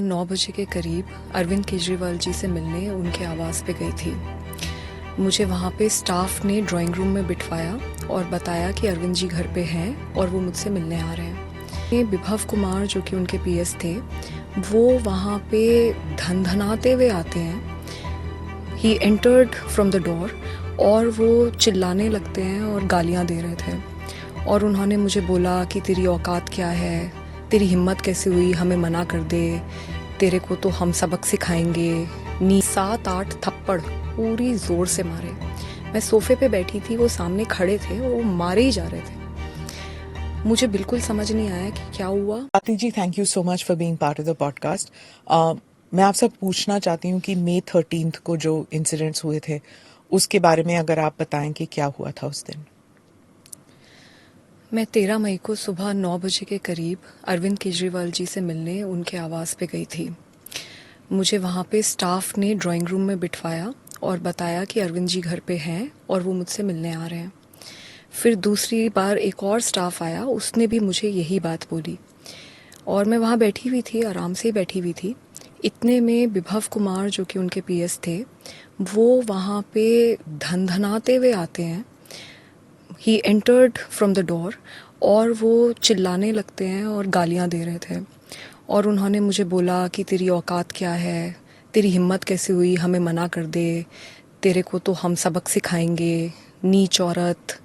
9 बजे के करीब अरविंद केजरीवाल जी से मिलने उनके आवास पे गई थी। मुझे वहाँ पे स्टाफ ने ड्राइंग रूम में बिठवाया और बताया कि अरविंद जी घर पे हैं और वो मुझसे मिलने आ रहे हैं। ये विभव कुमार जो कि उनके पीएस थे, वो वहाँ पे धनधनाते हुए आते हैं। He entered from the door और वो चिल्लाने लगते हैं और गालियाँ दे रहे थे और उन्होंने मुझे बोला कि तेरी औकात क्या है, तेरी हिम्मत कैसे हुई हमें मना कर दे, तेरे को तो हम सबक सिखाएंगे। 7-8 थप्पड़ पूरी जोर से मारे। मैं सोफे पे बैठी थी, वो सामने खड़े थे और वो मारे ही जा रहे थे। मुझे बिल्कुल समझ नहीं आया कि क्या हुआ। Swati ji, thank you so much for being part of the podcast. मैं आपसे पूछना चाहती हूँ कि मई 13 को जो इंसिडेंट्स हुए थे उसके बारे में अगर आप बताएं कि क्या हुआ था उस दिन। मैं 13 मई को सुबह 9 बजे के करीब अरविंद केजरीवाल जी से मिलने उनके आवास पे गई थी। मुझे वहाँ पे स्टाफ ने ड्राइंग रूम में बिठवाया और बताया कि अरविंद जी घर पे हैं और वो मुझसे मिलने आ रहे हैं। फिर दूसरी बार एक और स्टाफ आया, उसने भी मुझे यही बात बोली और मैं वहाँ बैठी हुई थी, आराम से ही बैठी हुई थी। इतने में विभव कुमार जो कि उनके पीएस थे, वो वहाँ पे धनधनाते हुए आते हैं। He entered from the door और वो चिल्लाने लगते हैं और गालियाँ दे रहे थे और उन्होंने मुझे बोला कि तेरी औकात क्या है, तेरी हिम्मत कैसे हुई हमें मना कर दे, तेरे को तो हम सबक सिखाएंगे, नीच औरत,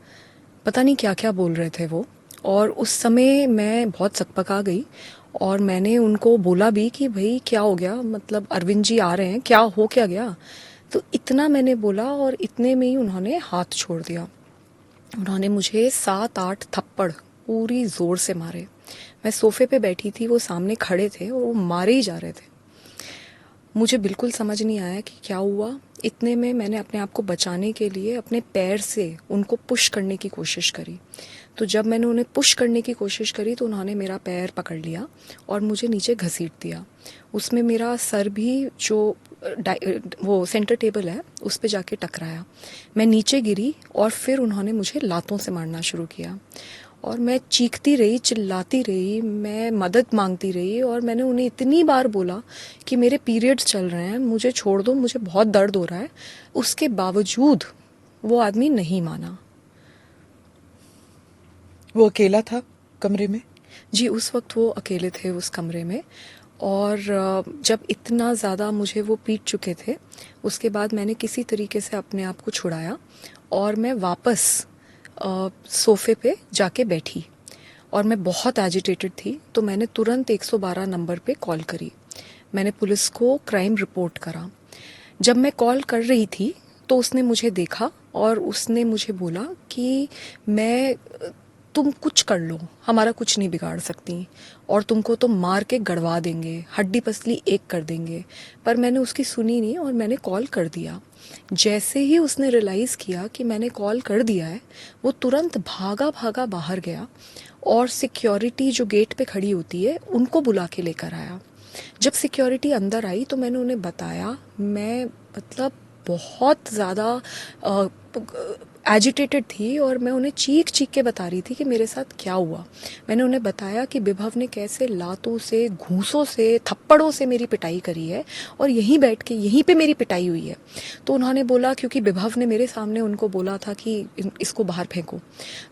पता नहीं क्या क्या बोल रहे थे वो। और उस समय मैं बहुत सकपका गई और मैंने उनको बोला भी कि भाई क्या हो गया, मतलब अरविंद जी आ रहे हैं, क्या हो क्या गया। तो इतना मैंने बोला और इतने में ही उन्होंने हाथ छोड़ दिया। उन्होंने मुझे 7-8 थप्पड़ पूरी जोर से मारे। मैं सोफे पे बैठी थी, वो सामने खड़े थे और वो मारे ही जा रहे थे। मुझे बिल्कुल समझ नहीं आया कि क्या हुआ। इतने में मैंने अपने आप को बचाने के लिए अपने पैर से उनको पुश करने की कोशिश करी। तो जब मैंने उन्हें पुश करने की कोशिश करी तो उन्होंने मेरा पैर पकड़ लिया और मुझे नीचे घसीट दिया। उसमें मेरा सर भी जो वो सेंटर टेबल है उस पे जाके टकराया। मैं नीचे गिरी और फिर उन्होंने मुझे लातों से मारना शुरू किया और मैं चीखती रही, चिल्लाती रही, मैं मदद मांगती रही और मैंने उन्हें इतनी बार बोला कि मेरे पीरियड्स चल रहे हैं, मुझे छोड़ दो, मुझे बहुत दर्द हो रहा है। उसके बावजूद वो आदमी नहीं माना। वो अकेला था कमरे में? जी, उस वक्त वो अकेले थे उस कमरे में और जब इतना ज़्यादा मुझे वो पीट चुके थे, उसके बाद मैंने किसी तरीके से अपने आप को छुड़ाया और मैं वापस सोफे पे जाके बैठी और मैं बहुत एजिटेटेड थी। तो मैंने तुरंत 112 नंबर पे कॉल करी। मैंने पुलिस को क्राइम रिपोर्ट करा। जब मैं कॉल कर रही थी तो उसने मुझे देखा और उसने मुझे बोला कि मैं तुम कुछ कर लो, हमारा कुछ नहीं बिगाड़ सकती और तुमको तो मार के गड़वा देंगे, हड्डी पसली एक कर देंगे। पर मैंने उसकी सुनी नहीं और मैंने कॉल कर दिया। जैसे ही उसने रियलाइज़ किया कि मैंने कॉल कर दिया है, वो तुरंत भागा भागा बाहर गया और सिक्योरिटी जो गेट पे खड़ी होती है उनको बुला के लेकर आया। जब सिक्योरिटी अंदर आई तो मैंने उन्हें बताया, मैं मतलब बहुत ज़्यादा एजिटेटेड थी और मैं उन्हें चीख चीख के बता रही थी कि मेरे साथ क्या हुआ। मैंने उन्हें बताया कि विभव ने कैसे लातों से, घूंसों से, थप्पड़ों से मेरी पिटाई करी है और यहीं बैठ के यहीं पे मेरी पिटाई हुई है। तो उन्होंने बोला, क्योंकि विभव ने मेरे सामने उनको बोला था कि इसको बाहर फेंको,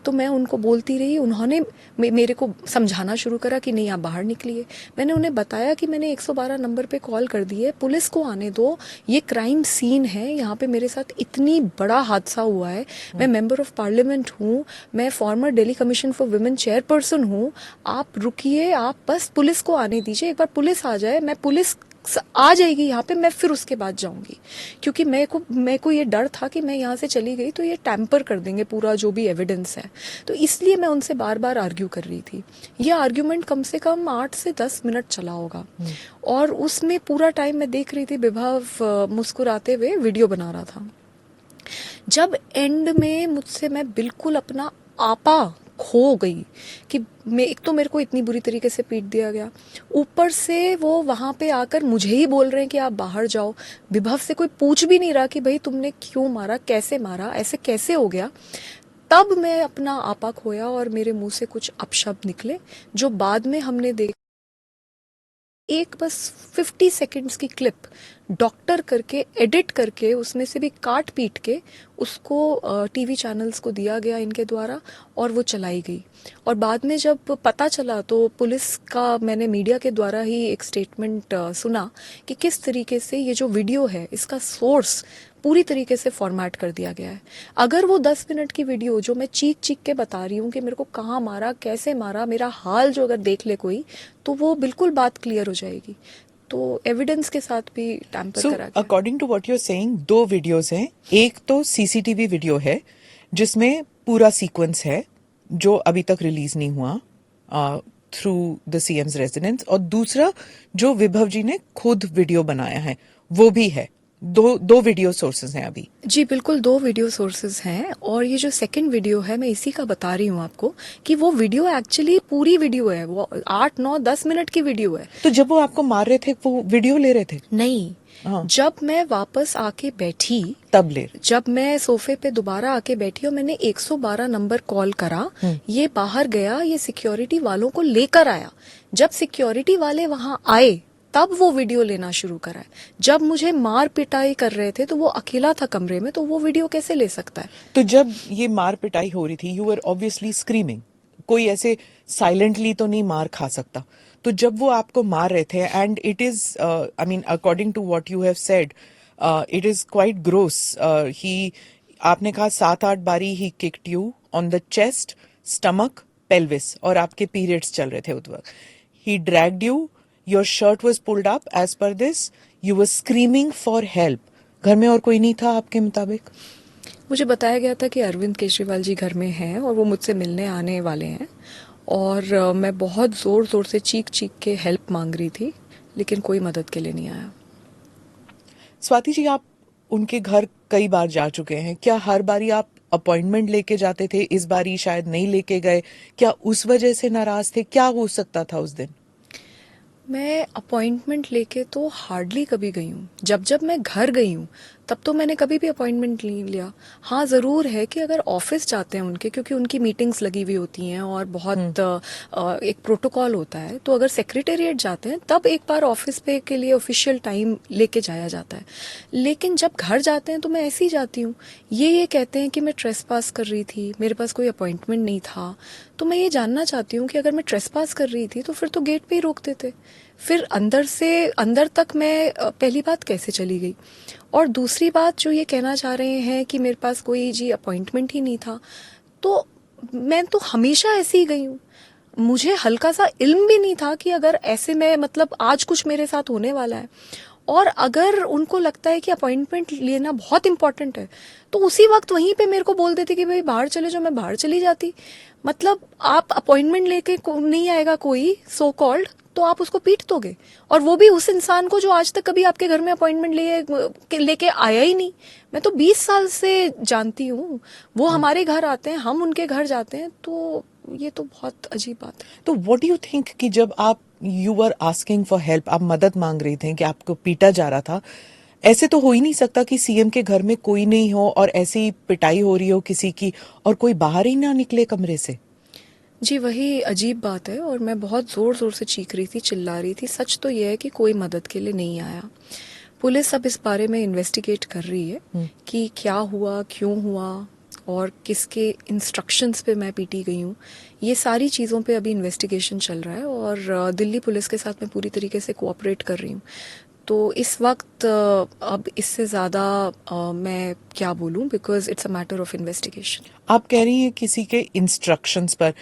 तो मैं उनको बोलती रही। उन्होंने मेरे को समझाना शुरू करा कि नहीं आप बाहर निकलिए। मैंने उन्हें बताया कि मैंने 112 नंबर पे कॉल कर दी है, पुलिस को आने दो, ये क्राइम सीन है, यहाँ पे मेरे साथ इतनी बड़ा हादसा हुआ है, मैं मेंबर ऑफ पार्लियामेंट हूँ, मैं farmer Delhi commission for women chairperson हूँ, आप रुकिए, आप बस पुलिस को आने दीजिए, एक बार पुलिस आ जाए, मैं पुलिस आ जाएगी यहाँ पे, मैं फिर उसके बाद जाऊंगी। क्योंकि मेरे को ये डर था कि मैं यहाँ से चली गई तो ये टैम्पर कर देंगे पूरा जो भी एविडेंस है। तो इसलिए मैं उनसे बार बार आर्ग्यू कर रही थी। ये आर्ग्यूमेंट कम से कम 8 से 10 मिनट चला होगा और उसमें पूरा टाइम मैं देख रही थी विभव मुस्कुराते हुए वीडियो बना रहा था। जब एंड में मुझसे मैं बिल्कुल अपना आपा खो गई कि मैं, एक तो मेरे को इतनी बुरी तरीके से पीट दिया गया, ऊपर से वो वहाँ पे आकर मुझे ही बोल रहे हैं कि आप बाहर जाओ। विभव से कोई पूछ भी नहीं रहा कि भाई तुमने क्यों मारा, कैसे मारा, ऐसे कैसे हो गया। तब मैं अपना आपा खोया और मेरे मुंह से कुछ अपशब्द निकले जो बाद में हमने देखा। एक बस 50 सेकंड्स की क्लिप डॉक्टर करके एडिट करके उसमें से भी काट पीट के उसको टीवी चैनल्स को दिया गया इनके द्वारा और वो चलाई गई। और बाद में जब पता चला तो पुलिस का मैंने मीडिया के द्वारा ही एक स्टेटमेंट सुना कि किस तरीके से ये जो वीडियो है इसका सोर्स पूरी तरीके से फॉर्मेट कर दिया गया है। अगर वो 10 मिनट की वीडियो जो मैं चीख चीख के बता रही हूँ कि मेरे को कहाँ मारा, कैसे मारा, मेरा हाल जो अगर देख ले कोई, तो वो बिल्कुल बात क्लियर हो जाएगी। तो एविडेंस के साथ भी टैम्पर सो करा गया। According to what you are saying, दो वीडियोस हैं। एक तो सीसीटीवी वीडियो है जिसमें पूरा सीक्वेंस है जो अभी तक रिलीज नहीं हुआ थ्रू द सीएम्स रेजिडेंस, और दूसरा जो विभव जी ने खुद वीडियो बनाया है वो भी है। दो वीडियो सोर्सेज हैं अभी। जी बिल्कुल, 2 वीडियो सोर्सेज हैं और ये जो सेकंड वीडियो है मैं इसी का बता रही हूँ आपको कि वो वीडियो एक्चुअली पूरी वीडियो है, वो 8, 9, 10 मिनट की वीडियो है। तो जब वो आपको मार रहे थे वो वीडियो ले रहे थे? नहीं, हाँ। जब मैं वापस आके बैठी, तब ले रहे? जब मैं सोफे पे दोबारा आके बैठी और मैंने 112 नंबर कॉल करा, ये बाहर गया, ये सिक्योरिटी वालों को लेकर आया। जब सिक्योरिटी वाले वहां आए तब वो वीडियो लेना शुरू करा है। जब मुझे मार पिटाई कर रहे थे तो वो अकेला था कमरे में, तो वो वीडियो कैसे ले सकता है? तो जब ये मार पिटाई हो रही थी, यू वर ऑब्वियसली स्क्रीमिंग। कोई ऐसे साइलेंटली तो नहीं मार खा सकता। तो जब वो आपको मार रहे थे, and it is I mean according to what you have said, it is quite gross. ही आपने कहा 7-8 बारी he kicked you on the chest, stomach, pelvis, और आपके पीरियड्स चल रहे थे उस वक्त। He dragged you, your shirt was pulled up as per this, you were screaming for help. घर में और कोई नहीं था आपके मुताबिक? मुझे बताया गया था कि अरविंद केजरीवाल जी घर में हैं और वो मुझसे मिलने आने वाले हैं और मैं बहुत ज़ोर ज़ोर से चीख चीख के हेल्प मांग रही थी, लेकिन कोई मदद के लिए नहीं आया। स्वाति जी, आप उनके घर कई बार जा चुके हैं। क्या हर बारी आप अपॉइंटमेंट लेके जाते थे? इस बारी शायद नहीं लेके गए। क्या उस वजह से नाराज थे? क्या हो सकता था उस दिन? मैं अपॉइंटमेंट लेके तो हार्डली कभी गई हूँ। जब जब मैं घर गई हूँ तब तो मैंने कभी भी अपॉइंटमेंट नहीं लिया। हाँ, ज़रूर है कि अगर ऑफिस जाते हैं उनके, क्योंकि उनकी मीटिंग्स लगी हुई होती हैं और बहुत एक प्रोटोकॉल होता है, तो अगर सेक्रेटेरिएट जाते हैं तब एक बार ऑफिस पे के लिए ऑफिशियल टाइम लेके जाया जाता है। लेकिन जब घर जाते हैं तो मैं ऐसे ही जाती हूँ। ये कहते हैं कि मैं ट्रेसपास कर रही थी, मेरे पास कोई अपॉइंटमेंट नहीं था। तो मैं ये जानना चाहती हूँ कि अगर मैं ट्रेसपास कर रही थी तो फिर तो गेट पे ही रोक देते। फिर अंदर से अंदर तक मैं पहली बात कैसे चली गई, और दूसरी बात जो ये कहना चाह रहे हैं कि मेरे पास कोई जी अपॉइंटमेंट ही नहीं था, तो मैं तो हमेशा ऐसी ही गई हूँ। मुझे हल्का सा इल्म भी नहीं था कि अगर ऐसे में मतलब आज कुछ मेरे साथ होने वाला है। और अगर उनको लगता है कि अपॉइंटमेंट लेना बहुत इंपॉर्टेंट है तो उसी वक्त वहीं पे मेरे को बोल देते कि भाई बाहर चले जाओ, मैं बाहर चली जाती। मतलब आप अपॉइंटमेंट लेके नहीं आएगा कोई सो कॉल्ड तो आप उसको पीट दोगे, और वो भी उस इंसान को जो आज तक कभी आपके घर में अपॉइंटमेंट लेके आया ही नहीं। मैं तो 20 साल से जानती हूँ, वो हमारे घर आते हैं, हम उनके घर जाते हैं, तो ये तो बहुत अजीब बात है। तो व्हाट डू यू थिंक कि जब आप you were asking for help, आप मदद मांग रही थी कि आपको पीटा जा रहा था, ऐसे तो हो ही नहीं सकता कि सीएम के घर में कोई नहीं हो और ऐसी पिटाई हो रही हो किसी की और कोई बाहर ही ना निकले कमरे से? जी वही अजीब बात है, और मैं बहुत ज़ोर ज़ोर से चीख रही थी, चिल्ला रही थी। सच तो यह है कि कोई मदद के लिए नहीं आया। पुलिस अब इस बारे में इन्वेस्टिगेट कर रही है कि क्या हुआ, क्यों हुआ और किसके इंस्ट्रक्शंस पे मैं पीटी गई हूँ। ये सारी चीज़ों पे अभी इन्वेस्टिगेशन चल रहा है और दिल्ली पुलिस के साथ मैं पूरी तरीके से कोऑपरेट कर रही हूँ। तो इस वक्त अब इससे ज़्यादा मैं क्या बोलूँ, because it's a matter of investigation. आप कह रही हैं किसी के इंस्ट्रक्शंस पर,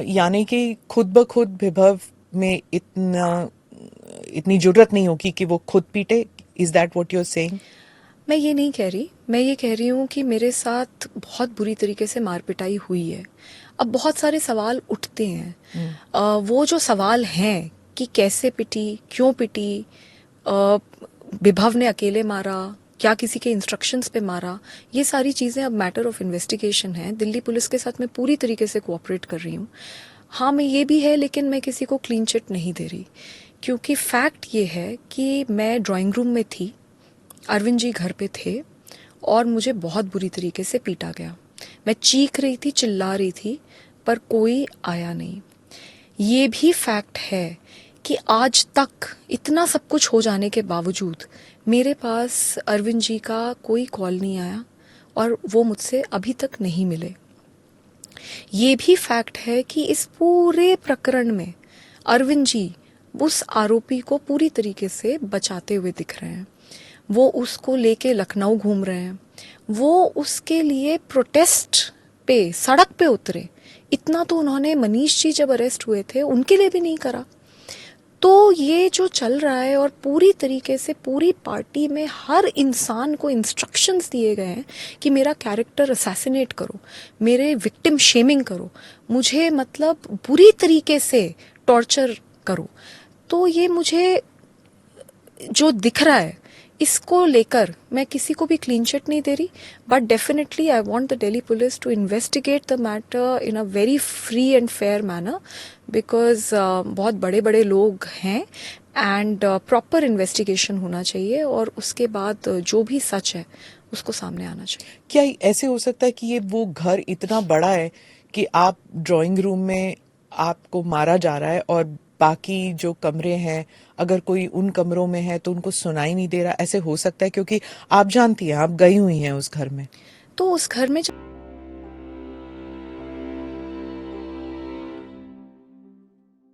यानी कि खुद ब खुद विभव में इतनी जरूरत नहीं होगी कि वो खुद पीटे? Is that what you are saying? मैं ये नहीं कह रही, मैं ये कह रही हूँ कि मेरे साथ बहुत बुरी तरीके से मार पिटाई हुई है। अब बहुत सारे सवाल उठते हैं। वो जो सवाल हैं कि कैसे पिटी, क्यों पिटी, विभव ने अकेले मारा, क्या किसी के इंस्ट्रक्शंस पे मारा, ये सारी चीज़ें अब मैटर ऑफ इन्वेस्टिगेशन है। दिल्ली पुलिस के साथ मैं पूरी तरीके से कोऑपरेट कर रही हूँ। हाँ, मैं ये भी है, लेकिन मैं किसी को क्लीन चिट नहीं दे रही, क्योंकि फैक्ट ये है कि मैं ड्राइंग रूम में थी, अरविंद जी घर पे थे और मुझे बहुत बुरी तरीके से पीटा गया। मैं चीख रही थी, चिल्ला रही थी, पर कोई आया नहीं। ये भी फैक्ट है कि आज तक इतना सब कुछ हो जाने के बावजूद मेरे पास अरविंद जी का कोई कॉल नहीं आया और वो मुझसे अभी तक नहीं मिले। ये भी फैक्ट है कि इस पूरे प्रकरण में अरविंद जी उस आरोपी को पूरी तरीके से बचाते हुए दिख रहे हैं। वो उसको लेके लखनऊ घूम रहे हैं, वो उसके लिए प्रोटेस्ट पे सड़क पे उतरे। इतना तो उन्होंने मनीष जी जब अरेस्ट हुए थे उनके लिए भी नहीं करा। तो ये जो चल रहा है और पूरी तरीके से पूरी पार्टी में हर इंसान को इंस्ट्रक्शंस दिए गए हैं कि मेरा कैरेक्टर असैसिनेट करो, मेरे विक्टिम शेमिंग करो, मुझे मतलब बुरी तरीके से टॉर्चर करो। तो ये मुझे जो दिख रहा है इसको लेकर मैं किसी को भी क्लीन चिट नहीं दे रही, but definitely I want the Delhi police to investigate the matter in a very free and fair manner, because बहुत बड़े बड़े लोग हैं एंड प्रॉपर इन्वेस्टिगेशन होना चाहिए और उसके बाद जो भी सच है उसको सामने आना चाहिए। क्या ऐसे हो सकता है कि ये वो घर इतना बड़ा है कि आप ड्राइंग रूम में आपको मारा जा रहा है और बाकी जो कमरे हैं अगर कोई उन कमरों में है तो उनको सुनाई नहीं दे रहा? ऐसे हो सकता है क्योंकि आप जानती हैं, आप गई हुई हैं उस घर में। तो उस घर में